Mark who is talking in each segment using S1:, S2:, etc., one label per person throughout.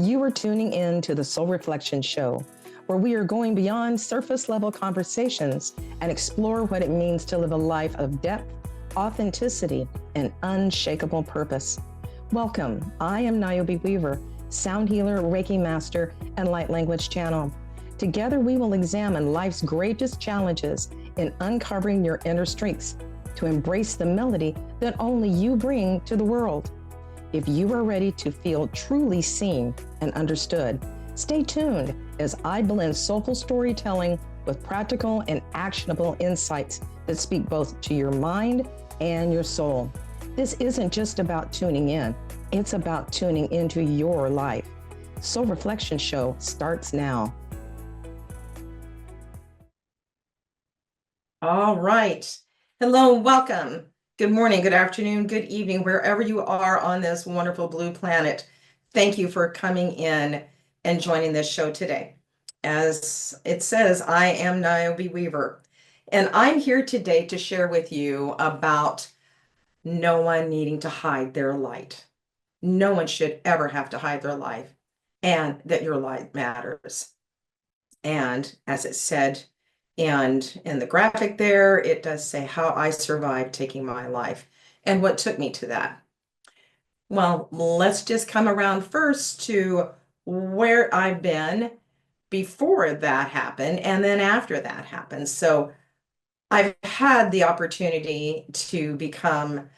S1: You are tuning in to the Soul Reflection Show, where we are going beyond surface level conversations and explore what it means to live a life of depth, authenticity, and unshakable purpose. Welcome. I am Niobe Weaver, sound healer, Reiki master, and light language channel. Together, we will examine life's greatest challenges in uncovering your inner strengths to embrace the melody that only you bring to the world. If you are ready to feel truly seen and understood, stay tuned as I blend soulful storytelling with practical and actionable insights that speak both to your mind and your soul. This isn't just about tuning in, it's about tuning into your life. Soul Reflection Show starts now. All right. Hello, welcome. Good morning, good afternoon, good evening, wherever you are on this wonderful blue planet. Thank you for coming in and joining this show today. As it says, I am Niobe Weaver, and I'm here today to share with you about no one needing to hide their light. No one should ever have to hide their life, and that your light matters. And as it said, and in the graphic there, it does say how I survived taking my life and what took me to that. Well, let's just come around first to where I've been before that happened and then after that happened. So I've had the opportunity to become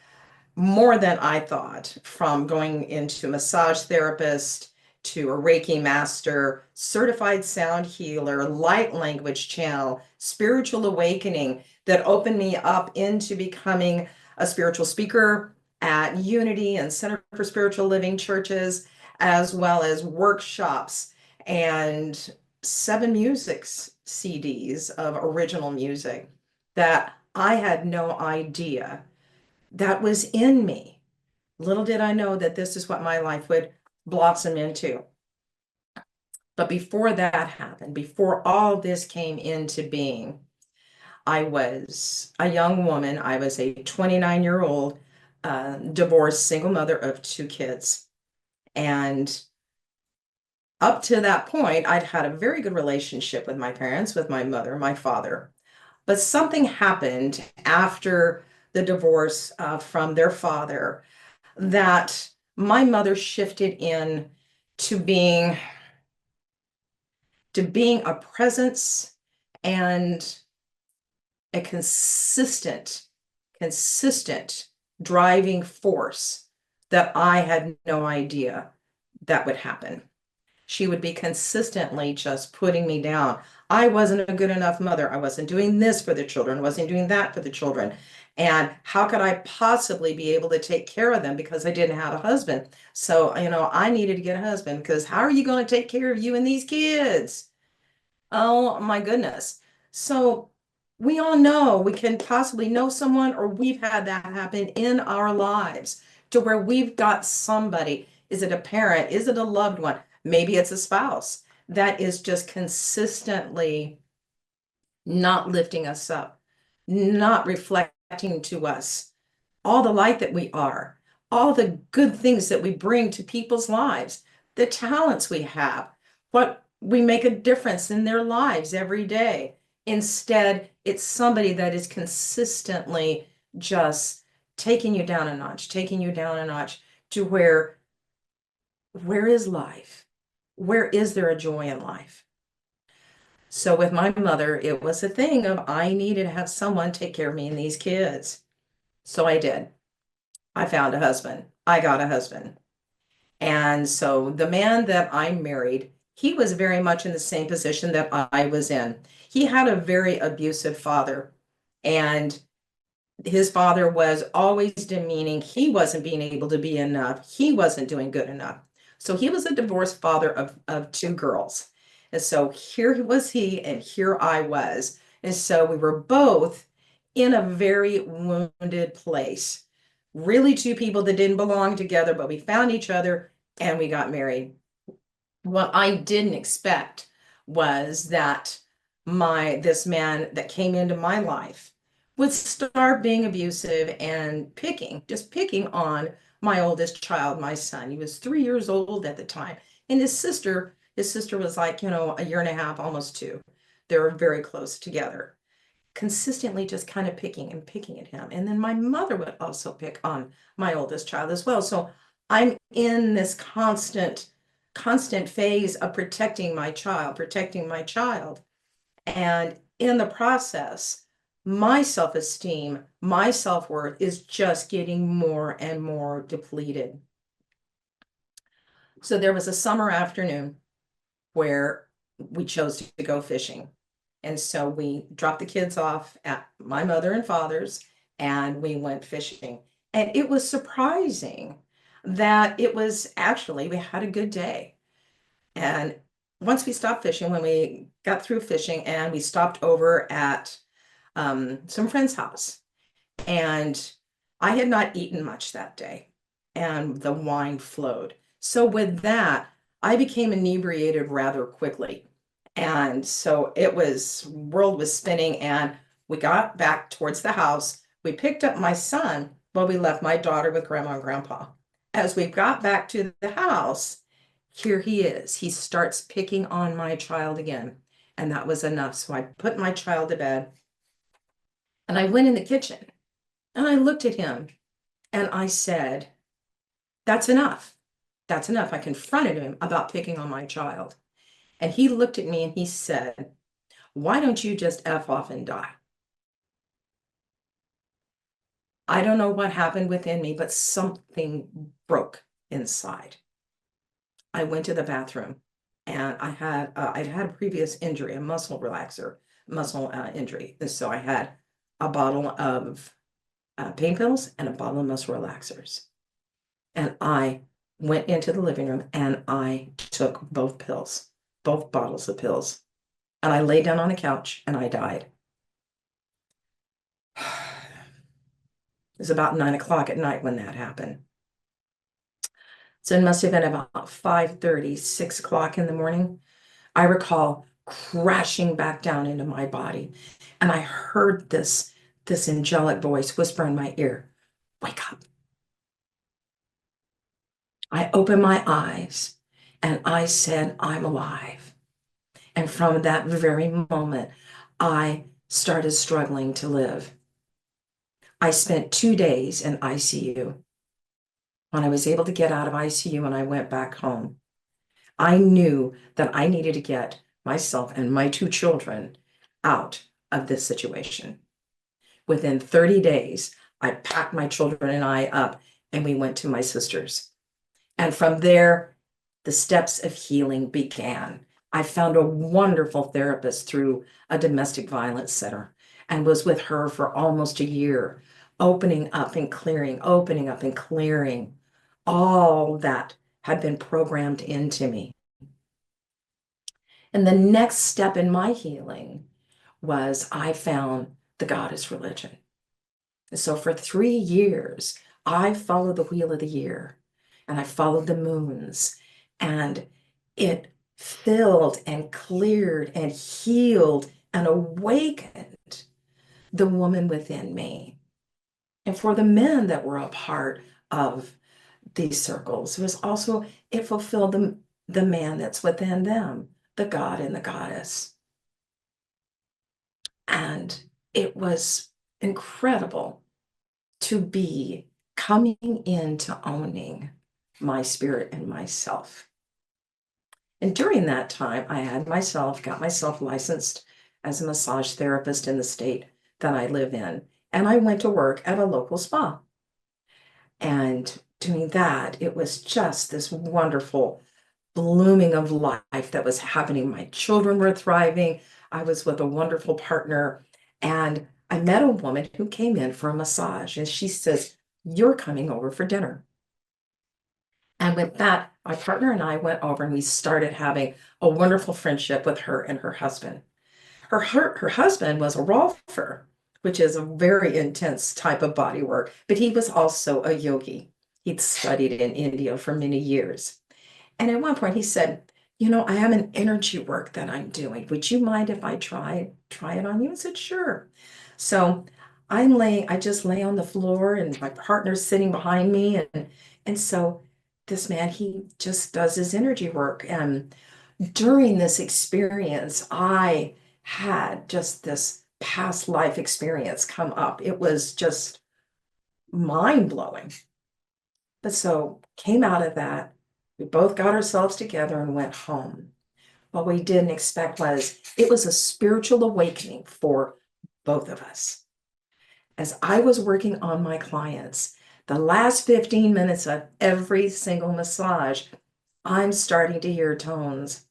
S1: more than I thought, from going into massage therapist to a Reiki master, certified sound healer, light language channel, spiritual awakening that opened me up into becoming a spiritual speaker at Unity and Center for Spiritual Living churches, as well as workshops and 7 music CDs of original music that I had no idea that was in me. Little did I know that this is what my life would blossom into. But before that happened, before all this came into being, I was a young woman. I was a 29-year-old divorced single mother of 2 kids. And up to that point, I'd had a very good relationship with my parents, with my mother, my father. But something happened after the divorce from their father that my mother shifted in to being a presence and a consistent driving force that I had no idea that would happen. She would be consistently just putting me down. I wasn't a good enough mother. I wasn't doing this for the children, wasn't doing that for the children. And how could I possibly be able to take care of them because I didn't have a husband? So, I needed to get a husband, because how are you going to take care of you and these kids? Oh my goodness. So we all know, we can possibly know someone, or we've had that happen in our lives, to where we've got somebody. Is it a parent? Is it a loved one? Maybe it's a spouse that is just consistently not lifting us up, not reflecting to us all the light that we are, all the good things that we bring to people's lives, the talents we have, what we make a difference in their lives every day. Instead, it's somebody that is consistently just taking you down a notch, to where is life? Where is there a joy in life? So with my mother, it was a thing of I needed to have someone take care of me and these kids. So I did. I found a husband. I got a husband. And so the man that I married, he was very much in the same position that I was in. He had a very abusive father, and his father was always demeaning. He wasn't being able to be enough. He wasn't doing good enough. So he was a divorced father of 2 girls. And so here was he, and here I was. And so we were both in a very wounded place. Really 2 people that didn't belong together, but we found each other and we got married. What I didn't expect was that this man that came into my life would start being abusive and picking on my oldest child, my son. He was 3 years old at the time, And his sister was like, a year and a half, almost two. They were very close together, consistently just kind of picking and picking at him. And then my mother would also pick on my oldest child as well. So I'm in this constant phase of protecting my child. And in the process, my self-esteem, my self-worth is just getting more and more depleted. So there was a summer afternoon where we chose to go fishing. And so we dropped the kids off at my mother and father's and we went fishing. And it was surprising that it was actually, we had a good day. And once we stopped fishing, when we got through fishing and we stopped over at some friend's house, and I had not eaten much that day, and the wine flowed. So with that, I became inebriated rather quickly. And so world was spinning, and we got back towards the house. We picked up my son while we left my daughter with grandma and grandpa. As we got back to the house, here he is. He starts picking on my child again. And that was enough. So I put my child to bed and I went in the kitchen and I looked at him and I said, that's enough. That's enough. I confronted him about picking on my child. And he looked at me and he said, why don't you just F off and die? I don't know what happened within me, but something broke inside. I went to the bathroom and I'd had a previous injury, a muscle relaxer, muscle injury. And so I had a bottle of pain pills and a bottle of muscle relaxers. And I went into the living room and I took both pills, both bottles of pills. And I lay down on a couch and I died. It was about 9 o'clock at night when that happened. So it must have been about 5:30, 6 o'clock in the morning. I recall crashing back down into my body. And I heard this angelic voice whisper in my ear, wake up. I opened my eyes and I said, I'm alive. And from that very moment, I started struggling to live. I spent 2 days in ICU. When I was able to get out of ICU and I went back home, I knew that I needed to get myself and my two children out of this situation. Within 30 days, I packed my children and I up and we went to my sister's. And from there, the steps of healing began. I found a wonderful therapist through a domestic violence center and was with her for almost a year, opening up and clearing all that had been programmed into me. And the next step in my healing was I found the goddess religion. And so for 3 years, I followed the wheel of the year and I followed the moons, and it filled and cleared and healed and awakened the woman within me. And for the men that were a part of these circles, it fulfilled the man that's within them, the God and the goddess. And it was incredible to be coming into owning my spirit and myself. And during that time, got myself licensed as a massage therapist in the state that I live in. And I went to work at a local spa. And doing that, it was just this wonderful blooming of life that was happening. My children were thriving. I was with a wonderful partner. And I met a woman who came in for a massage. And she says, you're coming over for dinner. And with that, my partner and I went over and we started having a wonderful friendship with her and her husband. Her husband was a rolfer, which is a very intense type of body work, but he was also a yogi. He'd studied in India for many years. And at one point he said, I have an energy work that I'm doing. Would you mind if I try it on you? I said, sure. So I just lay on the floor and my partner's sitting behind me. And so this man, he just does his energy work. And during this experience, I had just this past life experience come up. It was just mind blowing. But so came out of that. We both got ourselves together and went home. What we didn't expect was it was a spiritual awakening for both of us. As I was working on my clients, the last 15 minutes of every single massage, I'm starting to hear tones.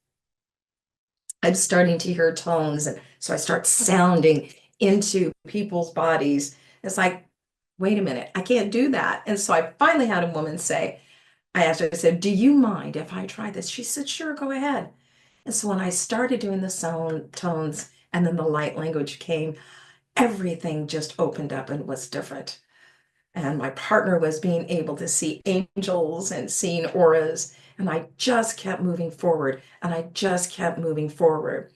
S1: I'm starting to hear tones. And so I start sounding into people's bodies. It's like, wait a minute, I can't do that. And so I finally had a woman say, I asked her, I said, do you mind if I try this? She said, sure, go ahead. And so when I started doing the sound tones and then the light language came, everything just opened up and was different. And my partner was being able to see angels and seeing auras. And I just kept moving forward and I just kept moving forward.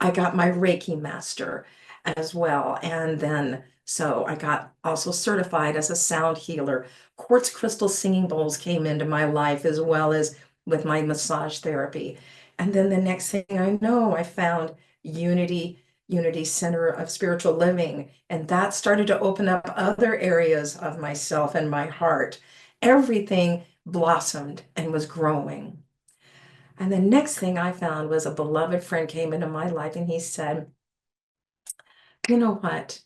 S1: I got my Reiki master as well. And then, so I got also certified as a sound healer. Quartz crystal singing bowls came into my life as well as with my massage therapy. And then the next thing I know, I found Unity Center of Spiritual Living. And that started to open up other areas of myself and my heart. Everything blossomed and was growing. And the next thing I found was a beloved friend came into my life and he said, you know what?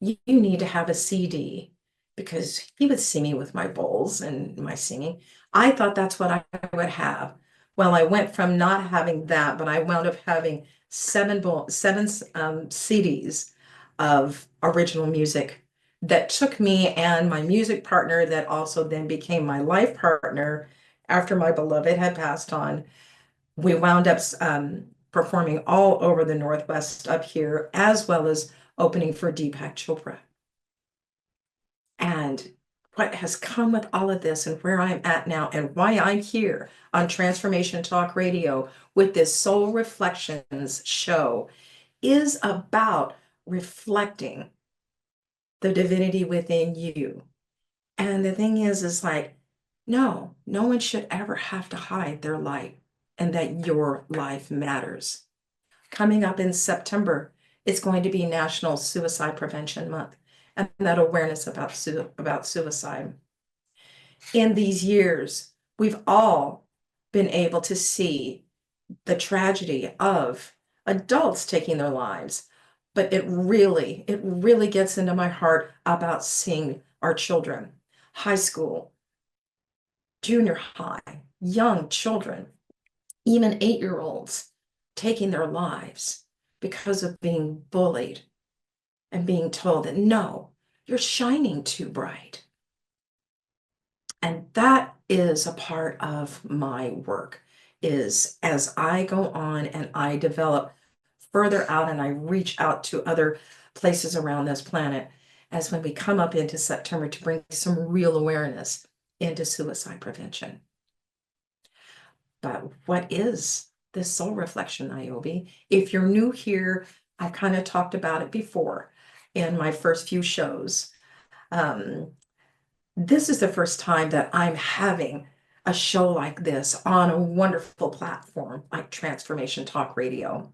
S1: You need to have a CD because he would see me with my bowls and my singing. I thought that's what I would have. Well, I went from not having that, but I wound up having seven CDs of original music that took me and my music partner, that also then became my life partner after my beloved had passed on. We wound up performing all over the Northwest up here, as well as opening for Deepak Chopra. And what has come with all of this and where I'm at now and why I'm here on Transformation Talk Radio with this Soul Reflections show is about reflecting the divinity within you. And the thing is like, no, no one should ever have to hide their light and that your life matters. Coming up in September, it's going to be National Suicide Prevention Month and that awareness about suicide. In these years, we've all been able to see the tragedy of adults taking their lives, but it really gets into my heart about seeing our children, high school, junior high, young children, even 8-year-olds taking their lives because of being bullied and being told that no, you're shining too bright. And that is a part of my work, is as I go on and I develop further out and I reach out to other places around this planet, as when we come up into September to bring some real awareness into suicide prevention. But what is this soul reflection, Niobe? If you're new here, I've kind of talked about it before in my first few shows. This is the first time that I'm having a show like this on a wonderful platform like Transformation Talk Radio.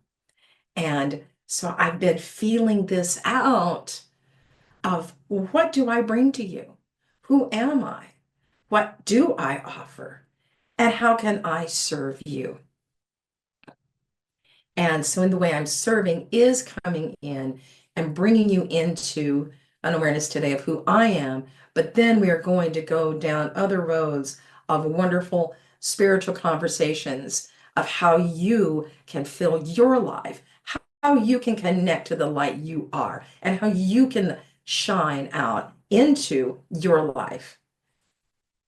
S1: And so I've been feeling this out of what do I bring to you? Who am I? What do I offer? And how can I serve you? And so in the way I'm serving is coming in and bringing you into an awareness today of who I am. But then we are going to go down other roads of wonderful spiritual conversations of how you can fill your life, how you can connect to the light you are, and how you can shine out into your life.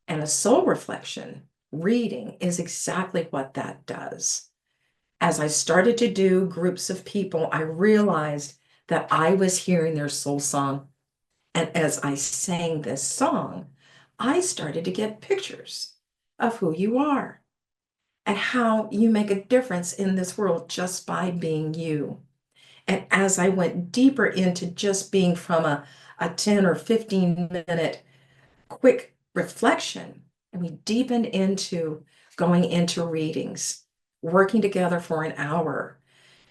S1: And a soul reflection reading is exactly what that does. As I started to do groups of people, I realized that I was hearing their soul song. And as I sang this song, I started to get pictures of who you are and how you make a difference in this world just by being you. And as I went deeper into just being from a 10 or 15-minute quick reflection, And we deepened into going into readings, working together for an hour.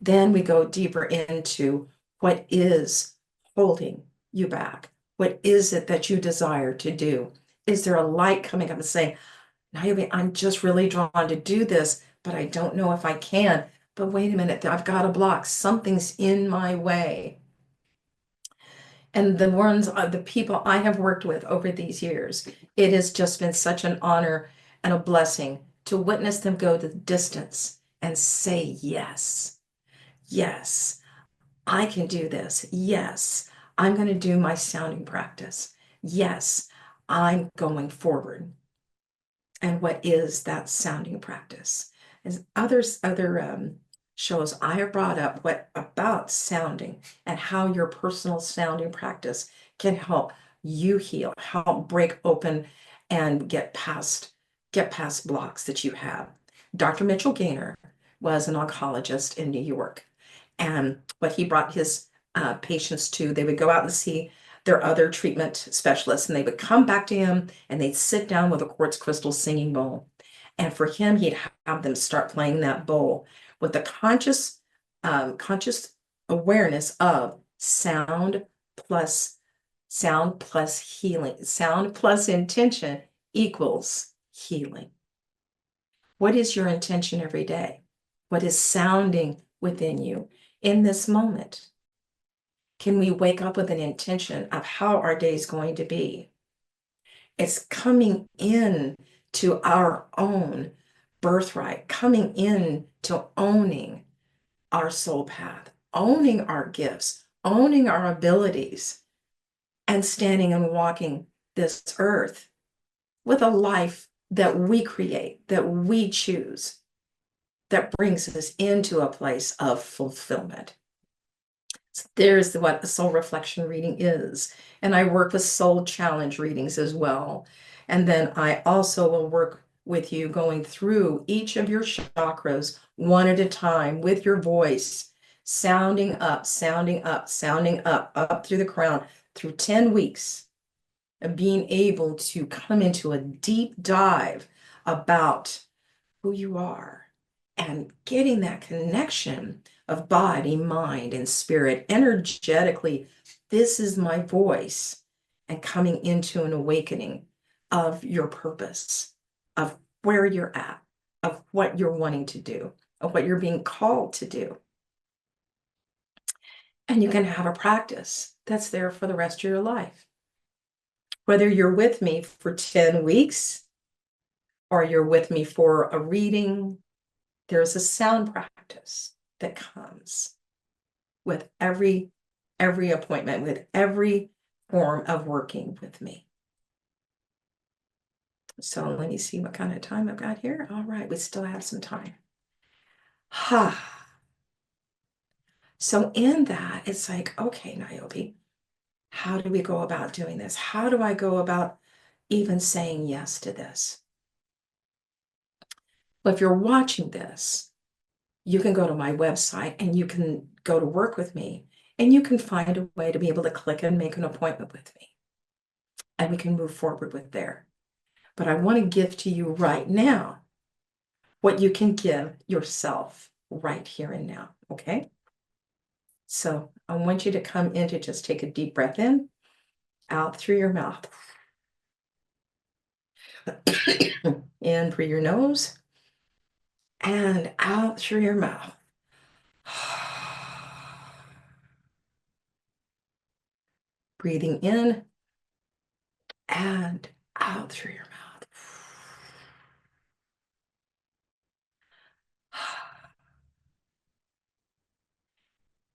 S1: Then we go deeper into what is holding you back. What is it that you desire to do? Is there a light coming up and saying, Niobe, I'm just really drawn to do this, but I don't know if I can. But wait a minute, I've got a block. Something's in my way. And the ones, the people I have worked with over these years, it has just been such an honor and a blessing to witness them go the distance and say, yes, yes, I can do this. Yes, I'm going to do my sounding practice. Yes, I'm going forward. And what is that sounding practice? As other shows, I have brought up what about sounding and how your personal sounding practice can help you heal, help break open and get past blocks that you have. Dr. Mitchell Gaynor was an oncologist in New York, and what he brought his patients to, they would go out and see their other treatment specialists, and they would come back to him and they'd sit down with a quartz crystal singing bowl. And for him, he'd have them start playing that bowl with the conscious awareness of plus sound plus healing. Sound plus intention equals healing. What is your intention every day? What is sounding within you in this moment? Can we wake up with an intention of how our day is going to be? It's coming in to our own birthright, coming in to owning our soul path, owning our gifts, owning our abilities, and standing and walking this earth with a life that we create, that we choose, that brings us into a place of fulfillment. So there's what a soul reflection reading is. And I work with soul challenge readings as well. And then I also will work with you going through each of your chakras one at a time with your voice, sounding up, sounding up, sounding up, up through the crown through 10 weeks of being able to come into a deep dive about who you are and getting that connection of body, mind, and spirit energetically. This is my voice, and coming into an awakening of your purpose, of where you're at, of what you're wanting to do, of what you're being called to do. And you can have a practice that's there for the rest of your life. Whether you're with me for 10 weeks or you're with me for a reading, there's a sound practice that comes with every appointment, with every form of working with me. So let me see what kind of time I've got here. All right, we still have some time. So in that, it's like, okay, Niobe, how do we go about doing this? How do I go about even saying yes to this? Well, if you're watching this, you can go to my website and you can go to work with me, and you can find a way to be able to click and make an appointment with me. And we can move forward with there. But I want to give to you right now what you can give yourself right here and now. Okay. So I want you to come in to just take a deep breath in, out through your mouth, in through your nose, and out through your mouth. Breathing in and out through your mouth.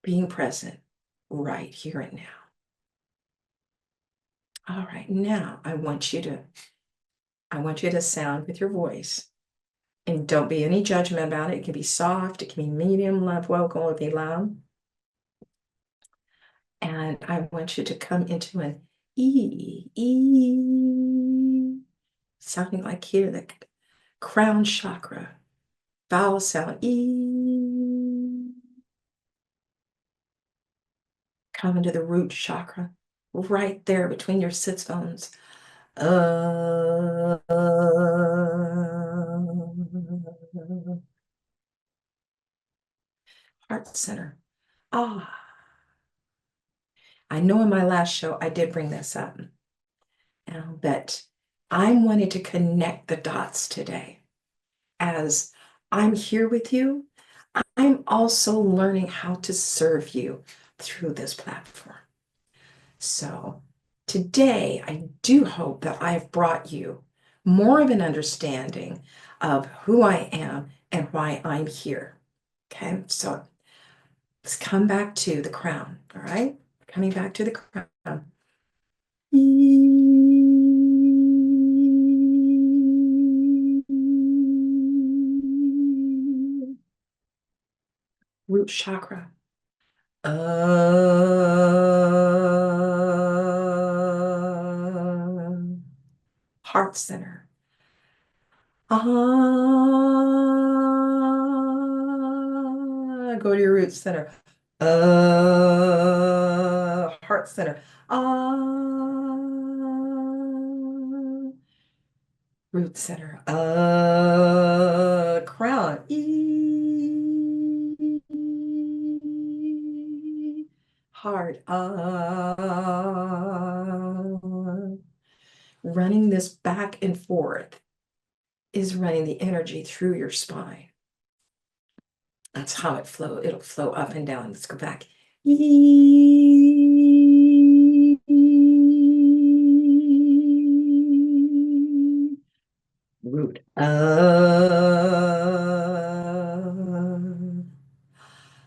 S1: Being present right here and now. All right, now I want you to sound with your voice. And don't be any judgment about it. It can be soft, it can be medium, love, vocal, or be loud. And I want you to come into an E, sounding like here, the crown chakra, vowel sound, E. Come into the root chakra, right there between your sits bones. Uh, heart center. Ah, I know in my last show I did bring this up, but I'm wanting to connect the dots today. As I'm here with you, I'm also learning how to serve you through this platform. So today, I do hope that I've brought you more of an understanding of who I am and why I'm here. Okay, so let's come back to the crown. All right, coming back to the crown. Root chakra. Heart center. Go to your root center. Heart center. Root center. Crown. Heart. Running this back and forth is running the energy through your spine. That's how it flows. It'll flow up and down. Let's go back. Root.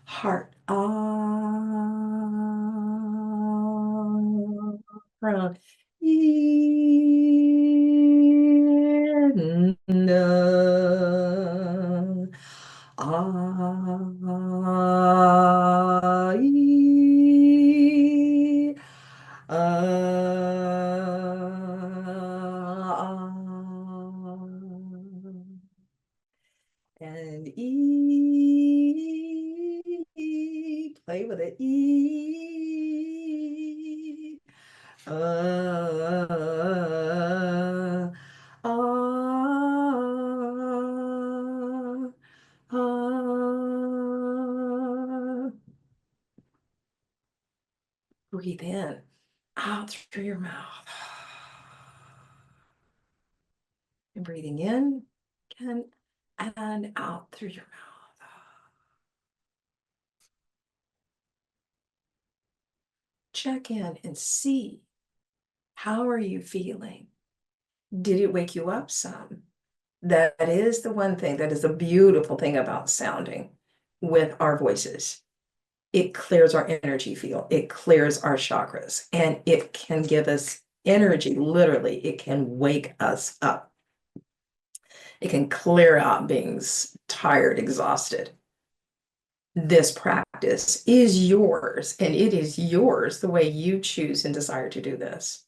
S1: Heart. Crown. And, ee, and E, play with it. E, uh, breathe in, out through your mouth. And breathing in again and out through your mouth. Check in and see, how are you feeling? Did it wake you up some? That is the one thing that is a beautiful thing about sounding with our voices. It clears our energy field, it clears our chakras, and it can give us energy. Literally, it can wake us up. It can clear out being tired, exhausted. This practice is yours, and it is yours the way you choose and desire to do this.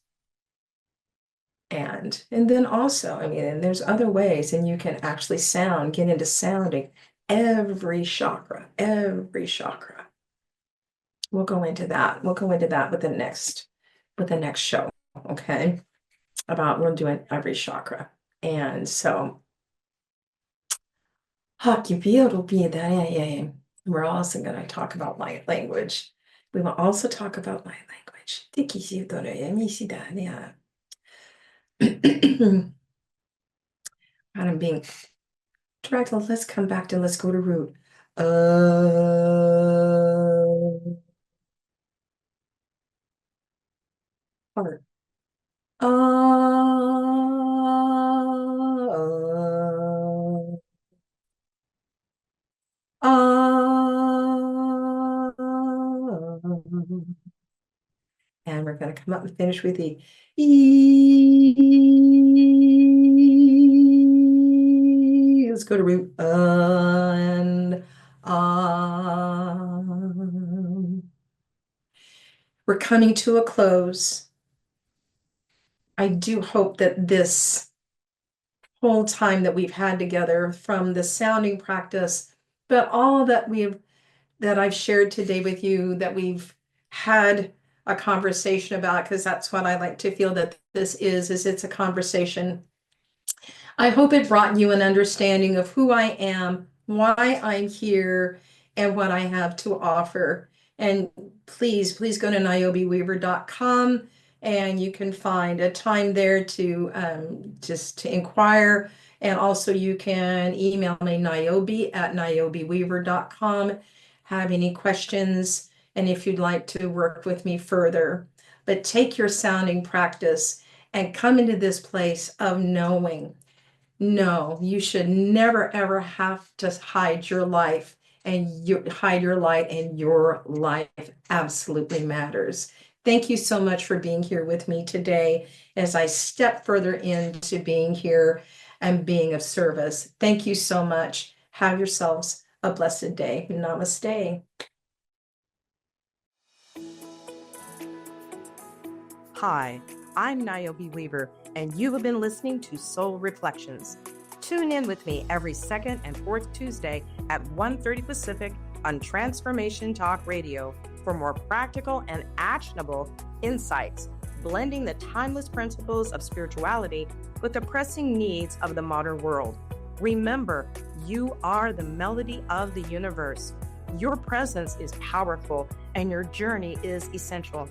S1: And then also, I mean, and there's other ways, and you can actually get into sounding every chakra, every chakra. We'll go into that. We'll go into that with the next show, okay? About we're doing every chakra. And so we're also going to talk about light language. We will also talk about light language. I'm being direct. Let's come back to let's go to root. Heart. And we're going to come up and finish with the E. Let's go to root. And we're coming to a close. I do hope that this whole time that we've had together, from the sounding practice, but all that I've shared today with you, that we've had a conversation about, because that's what I like to feel that this is it's a conversation. I hope it brought you an understanding of who I am, why I'm here, and what I have to offer. And please go to niobeweaver.com and you can find a time there to just to inquire. And also you can email me niobe@niobeweaver.com. Have any questions, and if you'd like to work with me further. But take your sounding practice and come into this place of knowing. No, you should never ever have to hide your life, and hide your light, and your life absolutely matters. Thank you so much for being here with me today as I step further into being here and being of service. Thank you so much. Have yourselves a blessed day. Namaste.
S2: Hi, I'm Niobe Weaver, and you have been listening to Soul Reflections. Tune in with me every second and fourth Tuesday at 1:30 Pacific on Transformation Talk Radio for more practical and actionable insights, blending the timeless principles of spirituality with the pressing needs of the modern world. Remember, you are the melody of the universe. Your presence is powerful, and your journey is essential.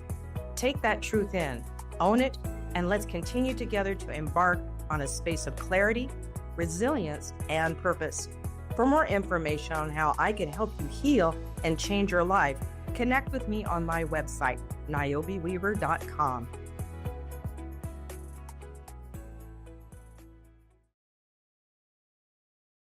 S2: Take that truth in, own it, and let's continue together to embark on a space of clarity, resilience, and purpose. For more information on how I can help you heal and change your life, connect with me on my website, niobeweaver.com.